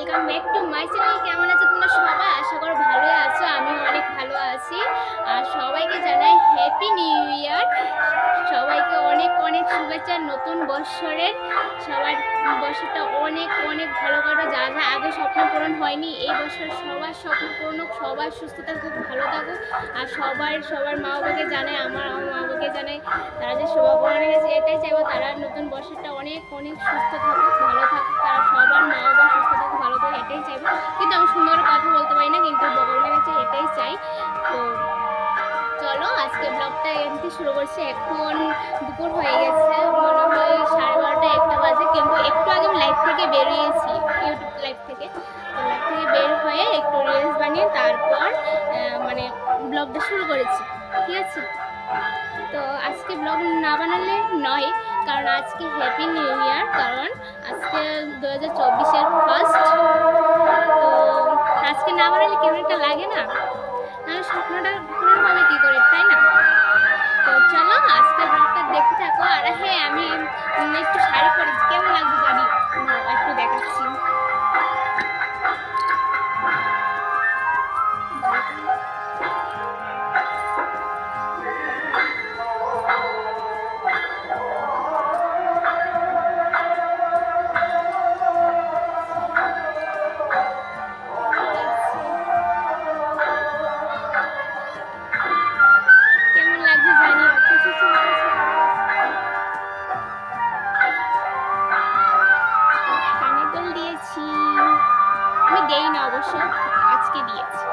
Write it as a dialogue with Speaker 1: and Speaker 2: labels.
Speaker 1: Welcome back to my channel. কেমন আছো তোমরা সবাই? আশা করো ভালোই আছো, আমি অনেক ভালো আছি। আর সবাইকে জানাই হ্যাপি নিউ ইয়ার। সবাইকে অনেক অনেক শুভেচ্ছা নতুন বৎসরের। সবার বছরটা অনেক অনেক ভালো কাটো, যা যা আগে স্বপ্ন পূরণ হয়নি এই বছর সবার স্বপ্ন পূরণ হোক, সবার সুস্থ থাকুক, ভালো থাকুক। আর সবার মা বাবাকে জানাই, আমার মা বাবাকে জানাই, তারা যে শুভকামনা গেছে এটাই চাইবো, তারা নতুন বছরটা অনেক অনেক সুস্থ থাকুক, ভালো থাকুক, তারা সবার মা বাবা সুস্থ থাকুক, ভালো থাকুক, এটাই চাইবো। কিন্তু আমি সুন্দর কথা বলতে পারি না, কিন্তু ভগবানের কাছে এটাই চাই। তো চলো আজকে ব্লগটা এমনি শুরু করছি। এখন দুপুর হয়ে গেছে, মনে হয় 12:30 1টা বাজে, কিন্তু একটু আগে আমি লাইভ থেকে বেরিয়েছি, ইউটিউব লাইভ থেকে। তো লাইভ থেকে বের হয়ে একটু রিলস বানিয়ে তারপর মানে ব্লগটা শুরু করেছি, ঠিক আছে। তো আজকে ব্লগ না বানালে নয়, কারণ আজকে হ্যাপি নিউ ইয়ার, কারণ আজকে 2024-এর ফার্স্ট। তো আজকে না বানালে কেমন একটা লাগে না, নাহলে স্বপ্নটা পূরণ হবে কী করে, তাই না? তো চলো আজকে ব্লগটা দেখতে থাকো। আর হ্যাঁ, আমি একটু শাড়ি পরেছি, কেমন লাগছে জানি, একটু দেখাচ্ছি। কেমন লাগছে জানি, কিছু কানে দুল দিয়েছি, আমি দেই না অবশ্য, আজকে দিয়েছি।